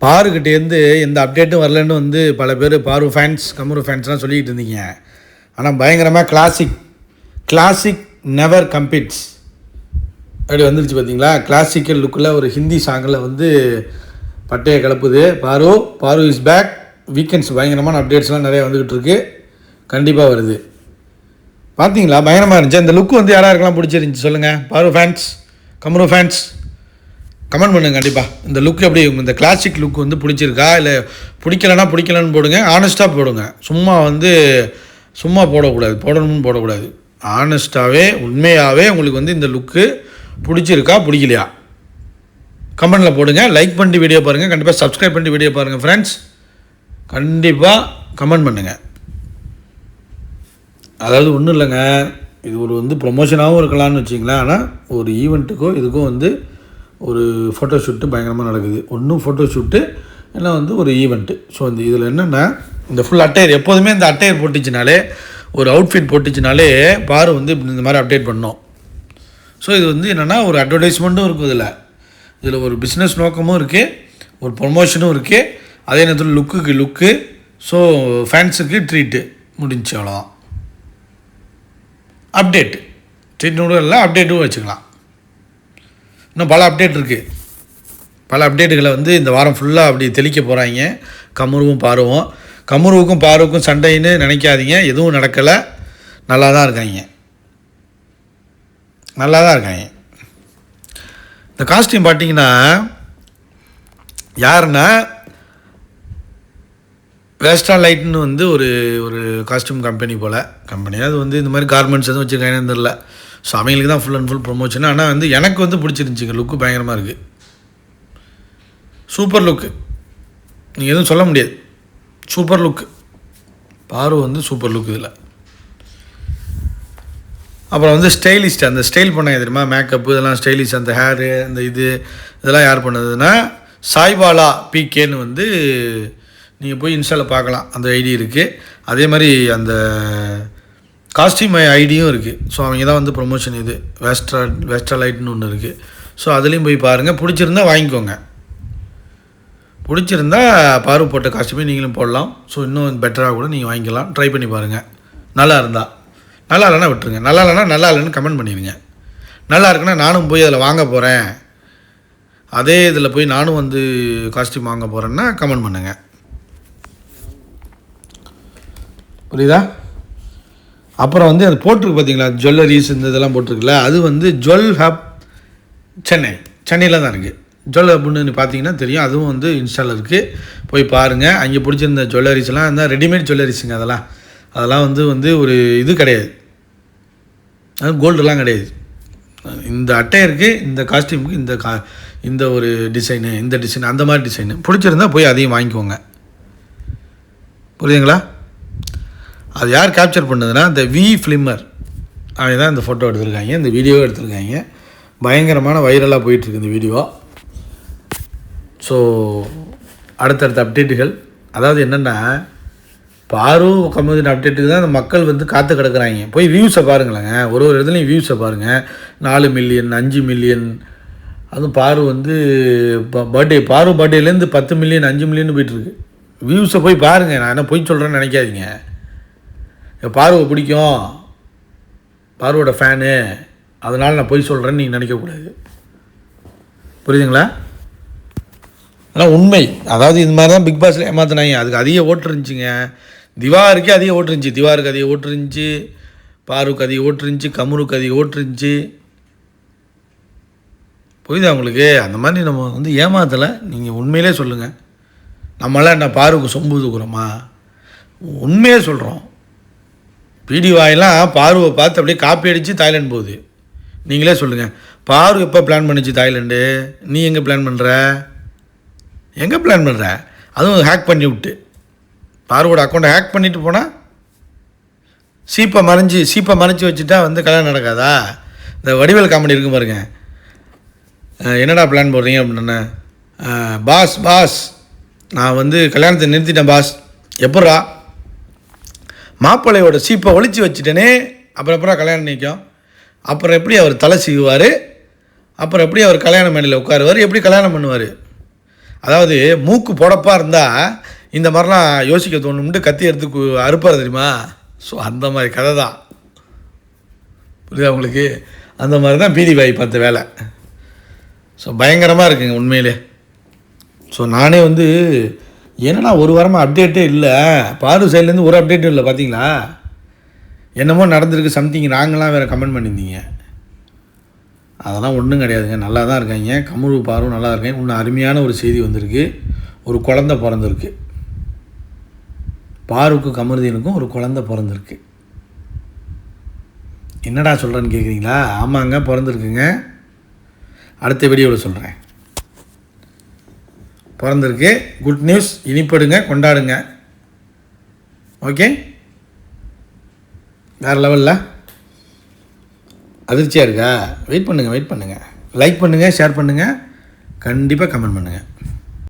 பாருக்கிட்டேருந்து எந்த அப்டேட்டும் வரலன்னு வந்து பல பேர் பாரு ஃபேன்ஸ் கமுரு ஃபேன்ஸ்லாம் சொல்லிக்கிட்டு இருந்தீங்க. ஆனால் பயங்கரமாக கிளாசிக் நெவர் கம்பீட்ஸ் அப்படி வந்துருச்சு பார்த்தீங்களா. கிளாசிக்கல் லுக்கில் ஒரு ஹிந்தி சாங்கில் வந்து பட்டையை கிளப்புது. பாரு இஸ் பேக். வீக்கெண்ட்ஸ் பயங்கரமான அப்டேட்ஸ்லாம் நிறையா வந்துக்கிட்டு இருக்குது. கண்டிப்பாக வருது. பார்த்தீங்களா, பயங்கரமாக இருந்துச்சு. அந்த லுக்கு வந்து யாராருக்கெல்லாம் பிடிச்சிருந்துச்சி சொல்லுங்கள். பாரு ஃபேன்ஸ் கமுரு ஃபேன்ஸ் கமெண்ட் பண்ணுங்க. கண்டிப்பாக இந்த லுக் எப்படி, இந்த கிளாசிக் லுக் வந்து பிடிச்சிருக்கா, இல்லை பிடிக்கலன்னு போடுங்க. ஆனஸ்ட்டாக போடுங்க. சும்மா போடணும்னு போடக்கூடாது. ஆனஸ்ட்டாகவே உண்மையாகவே உங்களுக்கு வந்து இந்த லுக்கு பிடிச்சிருக்கா பிடிக்கலையா கமெண்டில் போடுங்க. லைக் பண்ணிட்டு வீடியோ பாருங்கள். கண்டிப்பாக சப்ஸ்கிரைப் பண்ணிட்டு வீடியோ பாருங்கள் ஃப்ரெண்ட்ஸ். கண்டிப்பாக கமெண்ட் பண்ணுங்கள். அதாவது ஒன்றும் இல்லைங்க, இது ஒரு வந்து ப்ரொமோஷனாகவும் இருக்கலாம்னு வச்சிங்களேன். ஆனால் ஒரு ஈவெண்ட்டுக்கோ இதுக்கும் வந்து ஒரு ஃபோட்டோ ஷூட்டு பயங்கரமாக நடக்குது. ஒன்றும் ஃபோட்டோ ஷூட்டு இல்லை வந்து ஒரு ஈவெண்ட்டு. ஸோ இந்த இதில் என்னென்னா, இந்த ஃபுல் அட்டையர் எப்போதுமே இந்த அட்டையர் போட்டுச்சுனாலே, ஒரு அவுட்ஃபிட் போட்டுச்சுனாலே பாரு வந்து இந்த மாதிரி அப்டேட் பண்ணோம். ஸோ இது வந்து என்னென்னா ஒரு அட்வர்டைஸ்மெண்ட்டும் இருக்குது. இதில் ஒரு பிஸ்னஸ் நோக்கமும் இருக்குது, ஒரு ப்ரொமோஷனும் இருக்குது, அதே நேரத்தில் லுக்கு. ஸோ ஃபேன்ஸுக்கு ட்ரீட்டு முடிஞ்சு. அவ்வளோதான். அப்டேட்டு ட்ரீட்டும் இல்லை, அப்டேட்டும் வச்சுக்கலாம். இன்னும் பல அப்டேட் இருக்குது. பல அப்டேட்டுகளை வந்து இந்த வாரம் ஃபுல்லாக அப்படி தெளிக்க போகிறாங்க. கமுருவுக்கும் பாருவுக்கும் சண்டைன்னு நினைக்காதீங்க. எதுவும் நடக்கலை. நல்லா தான் இருக்காங்க. இந்த காஸ்டியூம் பார்த்தீங்கன்னா யாருன்னா, வேஸ்டா லைட்னு வந்து ஒரு காஸ்டியூம் கம்பெனி அது வந்து இந்த மாதிரி கார்மெண்ட்ஸ் எதுவும் வச்சுருக்காங்கன்னு தெரில. ஸோ அவங்களுக்கு தான் ஃபுல் அண்ட் ஃபுல் ப்ரொமோஷன். ஆனால் வந்து எனக்கு வந்து பிடிச்சிருந்துச்சிங்க. லுக்கு பயங்கரமாக இருக்குது. சூப்பர் லுக்கு, நீங்கள் எதுவும் சொல்ல முடியாது. சூப்பர் லுக்கு. பாரு வந்து சூப்பர் லுக். இதில் அப்புறம் வந்து ஸ்டைலிஸ்ட், அந்த ஸ்டைல் பண்ணாங்க தெரியுமா, மேக்கப்பு இதெல்லாம் ஸ்டைலிஷ். அந்த ஹேரு, அந்த இதெல்லாம் யார் பண்ணதுன்னா சாய்பாலா பிகேன்னு வந்து நீங்கள் போய் இன்ஸ்டாவில் பார்க்கலாம். அந்த ஐடி இருக்குது. அதே மாதிரி அந்த காஸ்டியூம் ஐடியும் இருக்குது. ஸோ அவங்க தான் வந்து ப்ரொமோஷன். இது வேஸ்ட்ரா லைட்னு ஒன்று இருக்குது. ஸோ அதுலேயும் போய் பாருங்கள். பிடிச்சிருந்தா வாங்கிக்கோங்க. பிடிச்சிருந்தா பாரு போட்ட காஸ்டியூமே நீங்களும் போடலாம். ஸோ இன்னும் பெட்டராக கூட நீங்கள் வாங்கிக்கலாம். ட்ரை பண்ணி பாருங்கள். நல்லா இல்லைன்னா விட்டுருங்க. நல்லா இல்லைன்னு கமெண்ட் பண்ணிடுங்க. நல்லா இருக்குன்னா நானும் போய் அதில் வாங்க போகிறேன், அதே இதில் போய் நானும் வந்து காஸ்டியூம் வாங்க போகிறேன்னா கமெண்ட் பண்ணுங்கள். புரியுதா? அப்புறம் வந்து அது போட்டிருக்கு பார்த்தீங்களா, ஜுவல்லரிஸ் இந்த இதெல்லாம் போட்டிருக்குல்ல, அது வந்து ஜுவல் ஹப் சென்னையில் தான் இருக்குது. ஜுவல் ஹப்னு பார்த்தீங்கன்னா தெரியும். அதுவும் வந்து இன்ஸ்டாவில் இருக்குது. போய் பாருங்கள். அங்கே பிடிச்சிருந்த ஜுவல்லரிஸ்லாம் இந்த ரெடிமேட் ஜுவல்லரிஸுங்க. அதெல்லாம் வந்து ஒரு இது கிடையாது. அது கோல்டெல்லாம் கிடையாது. இந்த அட்டையருக்கு, இந்த காஸ்டியூமுக்கு இந்த ஒரு டிசைனு, இந்த டிசைன், அந்த மாதிரி டிசைனு பிடிச்சிருந்தா போய் அதையும் வாங்கிக்கோங்க. புரியுதுங்களா? அது யார் கேப்சர் பண்ணதுன்னா இந்த ஃபிலிமர் அவங்க தான் இந்த ஃபோட்டோ எடுத்திருக்காங்க, இந்த வீடியோவை எடுத்திருக்காங்க. பயங்கரமான வைரலாக போயிட்டுருக்கு இந்த வீடியோ. ஸோ அடுத்தடுத்த அப்டேட்டுகள், அதாவது என்னென்னா பாரு கமுதின் அப்டேட்டுக்கு தான் அந்த மக்கள் வந்து காத்து கிடக்குறாங்க. போய் வியூஸை பாருங்களேங்க. ஒரு இடத்துலையும் வியூஸை பாருங்கள். 4 மில்லியன் 5 மில்லியன். அதுவும் பாரு வந்து பாரு பர்த்டேலேருந்து 10 மில்லியன் 5 மில்லியன் போயிட்டுருக்கு. வியூஸை போய் பாருங்கள். நான் என்ன போய் சொல்கிறேன்னு நினைக்காதீங்க. பாருவை பிடிக்கும், பாருவோட ஃபேனு, அதனால் நான் போய் சொல்கிறேன்னு நீங்கள் நினைக்கக்கூடாது. புரியுதுங்களா? ஆனால் உண்மை. அதாவது இது மாதிரி தான் பிக் பாஸில் ஏமாத்தினாங்க. அதுக்கு அதிக ஓட்டு இருந்துச்சுங்க. திவாருக்கே அதிக ஓட்டு இருந்துச்சு. திவாருக்கு அதிக ஓட்டு இருந்துச்சு, பாருக்கு அதிக ஓட்டு இருந்துச்சு, கமுருக்கு அதிக ஓட்டு இருந்துச்சு. புரியுதா உங்களுக்கு? அந்த மாதிரி நம்ம வந்து ஏமாத்தலை. நீங்கள் உண்மையிலே சொல்லுங்கள். நம்மளாம் என்ன பாருக்கு சொம்பு தூக்குறோமா? உண்மையே சொல்கிறோம். வீடியோவாயெல்லாம் பாருவை பார்த்து அப்படியே காப்பி அடித்து தாய்லாந்து போகுது. நீங்களே சொல்லுங்கள். பாரு எப்போ பிளான் பண்ணிச்சு தாய்லாண்டு? நீ எங்கே பிளான் பண்ணுற? அதுவும் ஹேக் பண்ணி விட்டு, பாருவோட அக்கௌண்ட்டை ஹேக் பண்ணிவிட்டு போனால் சீப்பை மறைச்சி வச்சுட்டா வந்து கல்யாணம் நடக்காதா? இந்த வடிவேல் காமெடி இருக்கும் பாருங்க. என்னடா பிளான் போடுறீங்க அப்படின்னா, பாஸ் நான் வந்து கல்யாணத்தை நிறுத்திட்டேன் பாஸ். எப்பட்றா? மாப்பிள்ளையோட சீப்பை ஒழிச்சு வச்சுட்டேனே, அப்புறம் கல்யாணம் நிற்கும். அப்புறம் எப்படி அவர் தலை சீவுவார்? அப்புறம் எப்படி அவர் கல்யாண மேடையில் உட்காருவார்? எப்படி கல்யாணம் பண்ணுவார்? அதாவது மூக்கு புடப்பாக இருந்தால் இந்த மாதிரிலாம் யோசிக்க தோணும்ட்டு கத்தி எடுத்து அறுப்பார் தெரியுமா? ஸோ அந்த மாதிரி கதை தான், புரியுதா உங்களுக்கு? அந்த மாதிரி தான் பீடி பாய் பார்த்த வேலை. ஸோ பயங்கரமாக இருக்குங்க உண்மையிலே. ஸோ நானே வந்து என்னன்னா ஒரு வாரமாக அப்டேட்டே இல்லை, பாரு சைட்லேருந்து ஒரு அப்டேட்டும் இல்லை. பார்த்தீங்களா, என்னமோ நடந்திருக்கு சம்திங், நாங்களாம் வேறு கமெண்ட் பண்ணியிருந்தீங்க. அதெல்லாம் ஒன்றும் கிடையாதுங்க, நல்லா தான் இருக்காங்க. கமுரு பாரும் நல்லா இருக்காங்க. இன்னும் அருமையான ஒரு செய்தி வந்திருக்கு, ஒரு குழந்தை பிறந்திருக்கு. பாருக்கும் கமருதீனுக்கும் ஒரு குழந்தை பிறந்திருக்கு. என்னடா சொல்கிறேன்னு கேட்குறீங்களா? ஆமாங்க, பிறந்திருக்குங்க. அடுத்த வீடியோவில் சொல்கிறேன். பிறந்திருக்கு, குட் நியூஸ். இனிப்படுங்க, கொண்டாடுங்க. ஓகே, வேறு லெவலில் அதிர்ச்சியாக இருக்கா? வெயிட் பண்ணுங்கள், லைக் பண்ணுங்கள், ஷேர் பண்ணுங்கள், கண்டிப்பாக கமெண்ட் பண்ணுங்கள்.